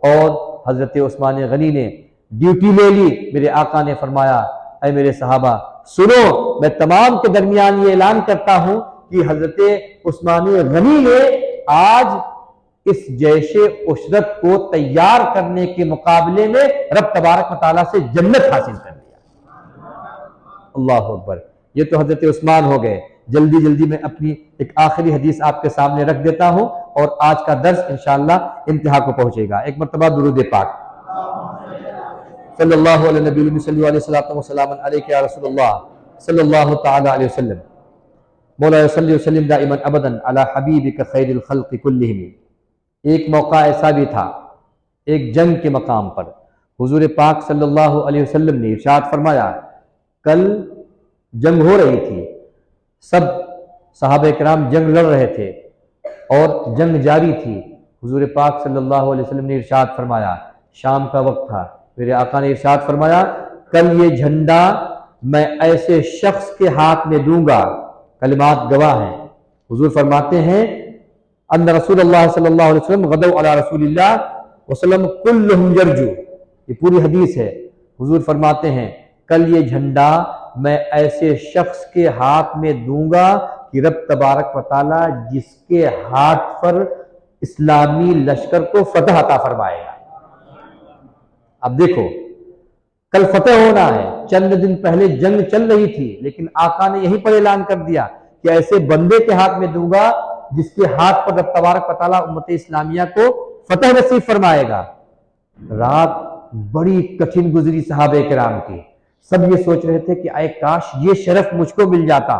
اور حضرت عثمان غنی نے ڈیوٹی لے لی۔ میرے آقا نے فرمایا، اے میرے صحابہ سنو، میں تمام کے درمیان یہ اعلان کرتا ہوں کہ حضرت عثمان غنی نے آج اس جیش عشرت کو تیار کرنے کے مقابلے میں رب تبارک و تعالیٰ سے جنت حاصل کر لیا۔ اللہ اکبر۔ یہ تو حضرت عثمان ہو گئے۔ جلدی جلدی میں اپنی ایک آخری حدیث آپ کے سامنے رکھ دیتا ہوں اور آج کا درس انشاءاللہ انتہا کو پہنچے گا۔ ایک مرتبہ درود پاک صلی اللہ علیہ نبی صلی اللہ علیہ وسلم علیک یا رسول اللہ صلی اللہ تعالی علیہ وسلم۔ مولا صلی وسلم دائما ابدا علی حبیبک خیر الخلق کلہم۔ ایک موقع ایسا بھی تھا، ایک جنگ کے مقام پر حضور پاک صلی اللہ علیہ وسلم نے ارشاد فرمایا، کل جنگ ہو رہی تھی، سب صحابہ کرام جنگ لڑ رہے تھے اور جنگ جاری تھی۔ حضور پاک صلی اللہ علیہ وسلم نے ارشاد فرمایا، شام کا وقت تھا، میرے آقا نے ارشاد فرمایا، کل یہ جھنڈا میں ایسے شخص کے ہاتھ میں دوں گا، کلمات گواہ ہیں۔ حضور فرماتے ہیں، ان رسول اللہ صلی اللہ علیہ وسلم غدوا علی رسول اللہ وسلم کلہم یرجو، یہ پوری حدیث ہے۔ حضور فرماتے ہیں، کل یہ جھنڈا میں ایسے شخص کے ہاتھ میں دوں گا کہ رب تبارک و تعالی جس کے ہاتھ پر اسلامی لشکر کو فتح عطا فرمائے گا۔ اب دیکھو، کل فتح ہونا ہے، چند دن پہلے جنگ چل رہی تھی، لیکن آقا نے یہیں پر اعلان کر دیا کہ ایسے بندے کے ہاتھ میں دوں گا جس کے ہاتھ پر رب تبارک و تعالیٰ امت اسلامیہ کو فتح نصیب فرمائے گا۔ رات بڑی کٹھن گزری صحابہ کرام کی، سب یہ سوچ رہے تھے کہ اے کاش یہ شرف مجھ کو مل جاتا۔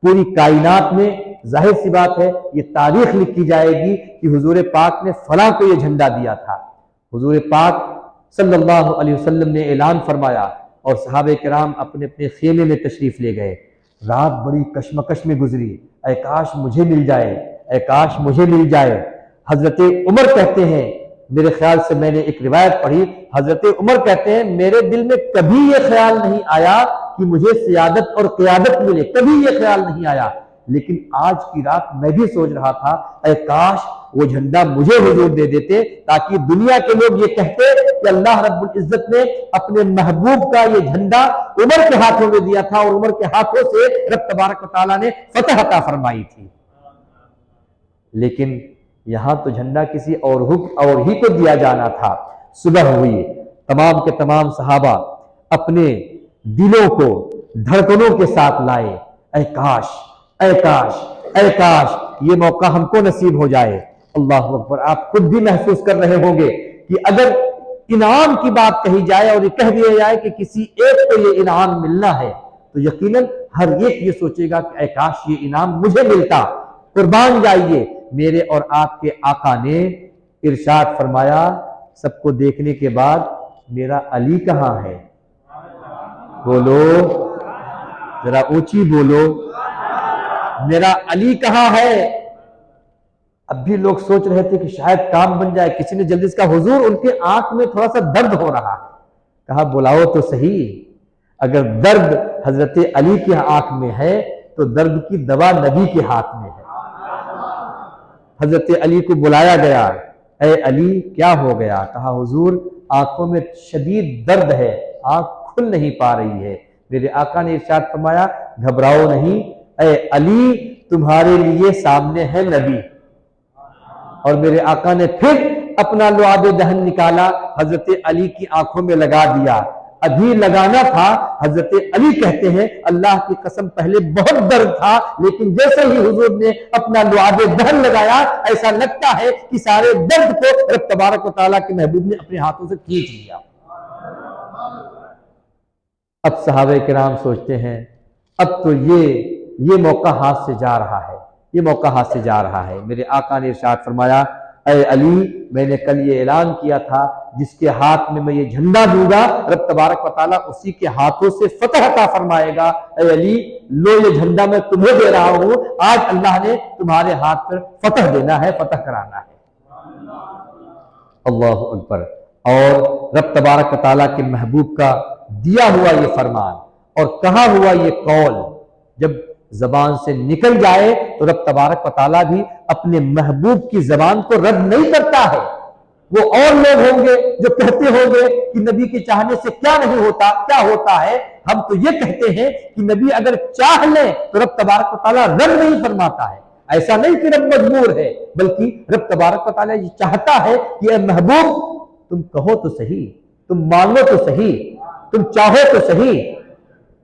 پوری کائنات میں ظاہر سی بات ہے یہ تاریخ لکھی جائے گی کہ حضور پاک نے فلاں کو یہ جھنڈا دیا تھا۔ حضور پاک صلی اللہ علیہ وسلم نے اعلان فرمایا اور صحابہ کرام اپنے اپنے خیمے میں تشریف لے گئے۔ رات بڑی کشمکش میں گزری، اے کاش مجھے مل جائے، اے کاش مجھے مل جائے۔ حضرت عمر کہتے ہیں، میرے خیال سے میں نے ایک روایت پڑھی، حضرت عمر کہتے ہیں میرے دل میں کبھی یہ خیال نہیں آیا کہ مجھے سیادت اور قیادت ملے، کبھی یہ خیال نہیں آیا، لیکن آج کی رات میں بھی سوچ رہا تھا اے کاش وہ جھنڈا مجھے حضور دے دیتے، تاکہ دنیا کے لوگ یہ کہتے کہ اللہ رب العزت نے اپنے محبوب کا یہ جھنڈا عمر کے ہاتھوں میں دیا تھا اور عمر کے ہاتھوں سے رب تبارک و تعالیٰ نے فتح عطا فرمائی تھی۔ لیکن یہاں تو جھنڈا کسی اور ہی کو دیا جانا تھا۔ صبح ہوئی، تمام کے تمام صحابہ اپنے دلوں کو دھڑکنوں کے ساتھ لائے، اے کاش اے کاش اے کاش یہ موقع ہم کو نصیب ہو جائے۔ اللہ اکبر۔ آپ خود بھی محسوس کر رہے ہوں گے کہ اگر انعام کی بات کہی جائے اور یہ کہہ دیا جائے کہ کسی ایک کو یہ انعام ملنا ہے تو یقیناً ہر ایک یہ سوچے گا کہ اے کاش یہ انعام مجھے ملتا۔ قربان جائیے، میرے اور آپ کے آقا نے ارشاد فرمایا سب کو دیکھنے کے بعد میرا علی کہاں ہے؟ بولو ذرا اونچی بولو، میرا علی کہاں ہے؟ اب بھی لوگ سوچ رہے تھے کہ شاید کام بن جائے، کسی نے جلدی سے کہا حضور ان کے آنکھ میں تھوڑا سا درد ہو رہا ہے۔ کہا بلاؤ تو صحیح، اگر درد حضرت علی کے آنکھ میں ہے تو درد کی دوا نبی کے ہاتھ میں ہے۔ حضرت علی کو بلایا گیا، اے علی کیا ہو گیا؟ کہا حضور آنکھوں میں شدید درد ہے، آنکھ کھل نہیں پا رہی ہے۔ میرے آقا نے ارشاد فرمایا گھبراؤ نہیں، اے علی تمہارے لیے سامنے ہے نبی۔ اور میرے آقا نے پھر اپنا لعاب دہن نکالا، حضرت علی کی آنکھوں میں لگا دیا۔ ابھی لگانا تھا، حضرت علی کہتے ہیں اللہ کی قسم پہلے بہت درد تھا، لیکن جیسے ہی حضور نے اپنا لعاب دہن لگایا ایسا لگتا ہے کہ سارے درد کو رب تبارک و تعالیٰ کے محبوب نے اپنے ہاتھوں سے کھینچ لیا۔ اب صحابہ کرام سوچتے ہیں اب تو یہ موقع ہاتھ سے جا رہا ہے، یہ موقع ہاتھ سے جا رہا ہے۔ میرے آقا نے ارشاد فرمایا اے علی میں نے کل یہ اعلان کیا تھا جس کے ہاتھ میں یہ جھنڈا دوں گا رب تبارک و تعالیٰ اسی کے ہاتھوں سے فتح عطا فرمائے گا۔ اے علی لو یہ جھنڈا میں تمہیں دے رہا ہوں، آج اللہ نے تمہارے ہاتھ پر فتح دینا ہے، فتح کرانا ہے۔ اللہ اکبر۔ اور رب تبارک و تعالیٰ کے محبوب کا دیا ہوا یہ فرمان اور کہا ہوا یہ قول جب زبان سے نکل جائے تو رب تبارک و تعالیٰ بھی اپنے محبوب کی زبان کو رد نہیں کرتا ہے۔ وہ اور لوگ ہوں گے جو کہتے ہوں گے کہ نبی کے چاہنے سے کیا نہیں ہوتا، کیا ہوتا ہے؟ ہم تو یہ کہتے ہیں کہ نبی اگر چاہ لیں تو رب تبارک و تعالیٰ رد نہیں فرماتا ہے۔ ایسا نہیں کہ رب مجبور ہے، بلکہ رب تبارک و تعالیٰ یہ چاہتا ہے کہ اے محبوب تم کہو تو صحیح، تم مانگو تو صحیح، تم چاہو تو صحیح۔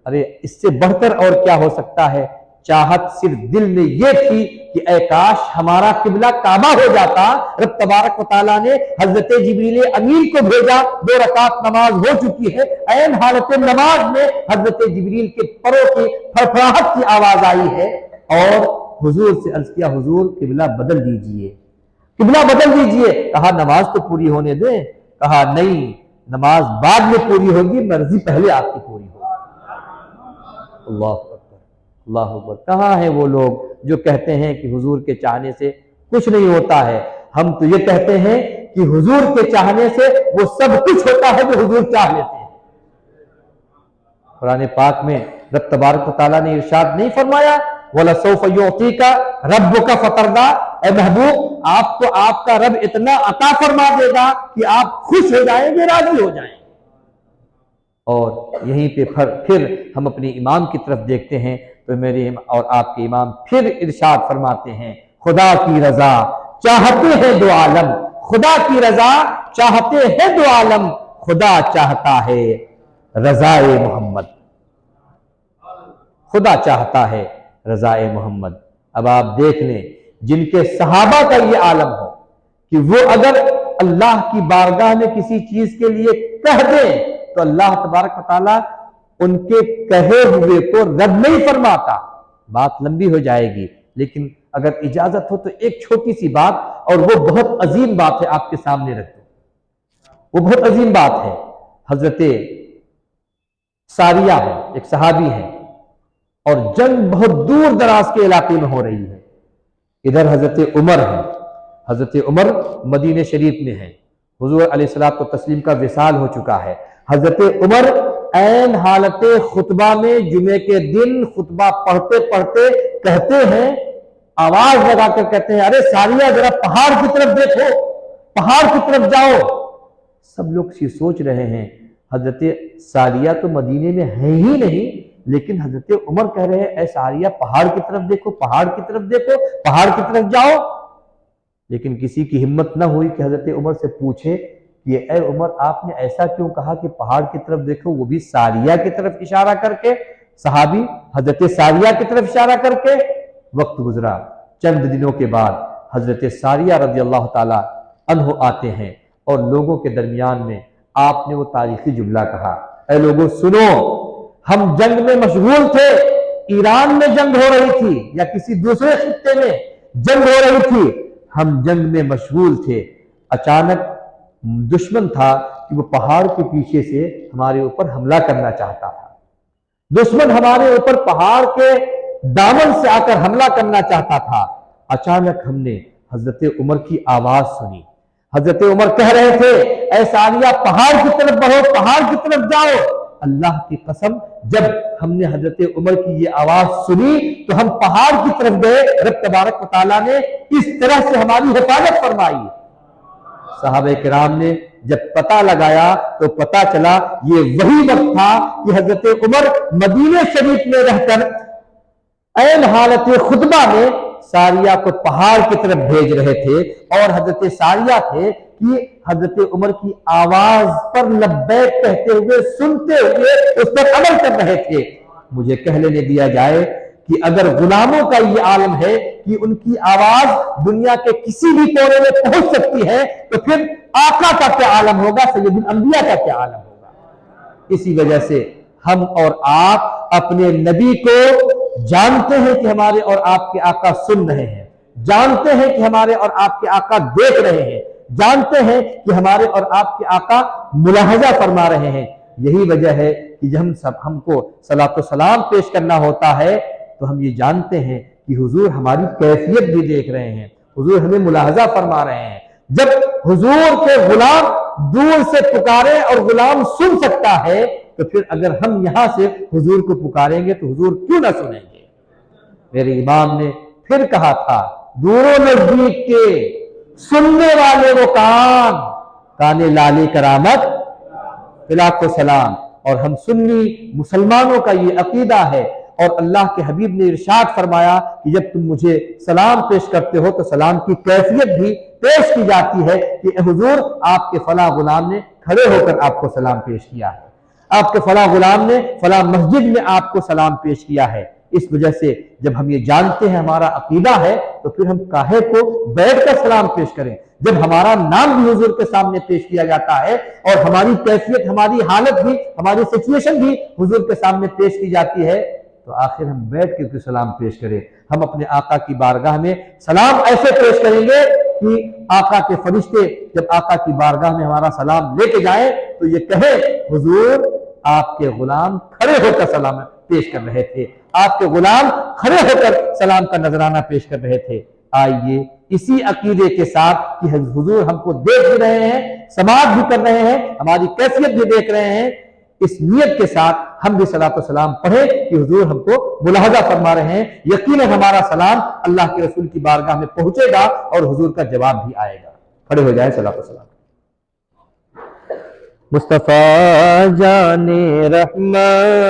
ارے اس سے بڑھ کر اور کیا ہو سکتا ہے؟ چاہت صرف دل میں یہ تھی کہ اے کاش ہمارا قبلہ کعبہ ہو جاتا۔ رب تبارک و تعالیٰ نے حضرت جبریل امین کو بھیجا، 2 رکعت نماز ہو چکی ہے، عین حالت نماز میں حضرت جبریل کے پروں کی پھڑپھڑاہٹ کی آواز آئی ہے اور حضور سے عرض کیا حضور قبلہ بدل دیجئے، قبلہ بدل دیجئے۔ کہا نماز تو پوری ہونے دیں۔ کہا نہیں، نماز بعد میں پوری ہوگی، مرضی پہلے آپ کی پوری ہوگی۔ اللہ اکبر، اللہ اکبر۔ کہاں ہیں وہ لوگ جو کہتے ہیں کہ حضور کے چاہنے سے کچھ نہیں ہوتا ہے؟ ہم تو یہ کہتے ہیں کہ حضور کے چاہنے سے وہ سب کچھ ہوتا ہے جو حضور چاہ لیتے ہیں۔ قرآن پاک میں رب تبارک و تعالیٰ نے ارشاد نہیں فرمایا وَلَسَوْفَ يُعْطِيكَ رَبُّكَ فَتَرْضَىٰ؟ اے محبوب آپ کو آپ کا رب اتنا عطا فرما دے گا کہ آپ خوش ہو جائیں گے، راضی ہو جائیں گے۔ اور یہیں پہ پھر ہم اپنے امام کی طرف دیکھتے ہیں تو میرے اور آپ کے امام پھر ارشاد فرماتے ہیں خدا کی رضا چاہتے ہیں دو عالم، خدا کی رضا چاہتے ہیں دو عالم، خدا چاہتا ہے رضائے محمد، خدا چاہتا ہے رضائے محمد۔ اب آپ دیکھ لیں جن کے صحابہ کا یہ عالم ہو کہ وہ اگر اللہ کی بارگاہ میں کسی چیز کے لیے کہہ دیں تو اللہ تبارک و تعالیٰ ان کے کہے ہوئے کو رد نہیں فرماتا۔ بات لمبی ہو جائے گی لیکن اگر اجازت ہو تو ایک چھوٹی سی بات، اور وہ بہت عظیم بات ہے، آپ کے سامنے رکھ دوں۔ وہ بہت عظیم بات ہے۔ حضرت ساریہ ہے، ایک صحابی ہے، اور جنگ بہت دور دراز کے علاقے میں ہو رہی ہے۔ ادھر حضرت عمر ہے، حضرت عمر مدینہ شریف میں ہے، حضور علیہ الصلوۃ والتسلیم کا وصال ہو چکا ہے۔ حضرت عمر عین حالت خطبہ میں جمعے کے دن خطبہ پڑھتے پڑھتے کہتے ہیں، آواز لگا کر کہتے ہیں ارے ساریہ ذرا پہاڑ کی طرف دیکھو، پہاڑ کی طرف جاؤ۔ سب لوگ سوچ رہے ہیں حضرت ساریہ تو مدینے میں ہے ہی نہیں، لیکن حضرت عمر کہہ رہے ہیں اے ساریہ پہاڑ کی طرف دیکھو، پہاڑ کی طرف دیکھو، پہاڑ کی طرف جاؤ۔ لیکن کسی کی ہمت نہ ہوئی کہ حضرت عمر سے پوچھے کہ اے عمر آپ نے ایسا کیوں کہا کہ پہاڑ کی طرف دیکھو، وہ بھی ساریہ کی طرف اشارہ کر کے، صحابی حضرت ساریہ کی طرف اشارہ کر کے۔ وقت گزرا، چند دنوں کے بعد حضرت ساریہ رضی اللہ تعالی عنہ آتے ہیں اور لوگوں کے درمیان میں آپ نے وہ تاریخی جملہ کہا، اے لوگوں سنو، ہم جنگ میں مشغول تھے، ایران میں جنگ ہو رہی تھی یا کسی دوسرے خطے میں جنگ ہو رہی تھی، ہم جنگ میں مشغول تھے، اچانک دشمن تھا کہ وہ پہاڑ کے پیچھے سے ہمارے اوپر حملہ کرنا چاہتا تھا، دشمن ہمارے اوپر پہاڑ کے دامن سے آ کر حملہ کرنا چاہتا تھا۔ اچانک ہم نے حضرت عمر کی آواز سنی، حضرت عمر کہہ رہے تھے اے ساریہ پہاڑ کی طرف بڑھو، پہاڑ کی طرف جاؤ۔ اللہ کی قسم جب ہم نے حضرت عمر کی یہ آواز سنی تو ہم پہاڑ کی طرف گئے، رب تبارک و تعالیٰ نے اس طرح سے ہماری حفاظت فرمائی۔ صحابہ کرام نے جب پتہ لگایا تو پتہ چلا یہ وہی وقت تھا کہ حضرت عمر مدینہ شریف میں رہ کر عین حالت خطبہ میں ساریہ کو پہاڑ کی طرف بھیج رہے تھے، اور حضرت ساریہ تھے کہ حضرت عمر کی آواز پر لبیک کہتے ہوئے، سنتے ہوئے اس پر عمل کر رہے تھے۔ مجھے کہہ لینے دیا جائے کہ اگر غلاموں کا یہ عالم ہے کہ ان کی آواز دنیا کے کسی بھی کونے میں پہنچ سکتی ہے، تو پھر آقا کا کیا عالم ہوگا، سید الانبیاء کا کیا عالم ہوگا۔ اسی وجہ سے ہم اور آپ اپنے نبی کو جانتے ہیں کہ ہمارے اور آپ کے آقا سن رہے ہیں، جانتے ہیں کہ ہمارے اور آپ کے آقا دیکھ رہے ہیں، جانتے ہیں کہ ہمارے اور آپ کے آقا ملاحظہ فرما رہے ہیں۔ یہی وجہ ہے کہ جب ہم کو صلاۃ و سلام پیش کرنا ہوتا ہے تو ہم یہ جانتے ہیں کہ حضور ہماری کیفیت بھی دیکھ رہے ہیں، حضور ہمیں ملاحظہ فرما رہے ہیں۔ جب حضور کے غلام دور سے پکارے اور غلام سن سکتا ہے تو پھر اگر ہم یہاں سے حضور کو پکاریں گے تو حضور کیوں نہ سنیں گے۔ میرے امام نے پھر کہا تھا دور و نزدیک کے سننے والے وہ کان لالی کرامت فلاق و سلام۔ اور ہم سنی مسلمانوں کا یہ عقیدہ ہے، اور اللہ کے حبیب نے ارشاد فرمایا کہ جب تم مجھے سلام پیش کرتے ہو تو سلام کی کیفیت بھی پیش کی جاتی ہے کہ اے حضور آپ کے فلاں غلام نے کھڑے ہو کر آپ کو سلام پیش کیا ہے، آپ کے فلاں غلام نے فلاں مسجد میں آپ کو سلام پیش کیا ہے۔ اس وجہ سے جب ہم یہ جانتے ہیں ہمارا عقیدہ ہے تو پھر ہم کاہے کو بیٹھ کر سلام پیش کریں، جب ہمارا نام بھی حضور کے سامنے پیش کیا جاتا ہے اور ہماری کیفیت، ہماری حالت بھی، ہماری سچویشن بھی حضور کے سامنے پیش کی جاتی ہے، تو آخر ہم بیٹھ کے سلام پیش کریں۔ ہم اپنے آقا کی بارگاہ میں سلام ایسے پیش کریں گے کہ آقا کے فرشتے جب آقا کی بارگاہ میں ہمارا سلام لے کے جائیں تو یہ کہے حضور آپ کے غلام کھڑے ہو کر سلام پیش کر رہے تھے، آپ کے غلام کھڑے ہو کر سلام کا نذرانہ پیش کر رہے تھے۔ آئیے اسی عقیدے کے ساتھ کہ حضور ہم کو دیکھ بھی رہے ہیں، سماعت بھی کر رہے ہیں، ہماری کیفیت بھی دیکھ رہے ہیں، اس نیت کے ساتھ ہم بھی صلاۃ و سلام پڑھیں کہ حضور ہم کو ملاحظہ فرما رہے ہیں۔ یقیناً ہمارا سلام اللہ کے رسول کی بارگاہ میں پہنچے گا اور حضور کا جواب بھی آئے گا۔ کھڑے ہو جائیں، صلاۃ و سلام۔ مصطفیٰ جان رحمت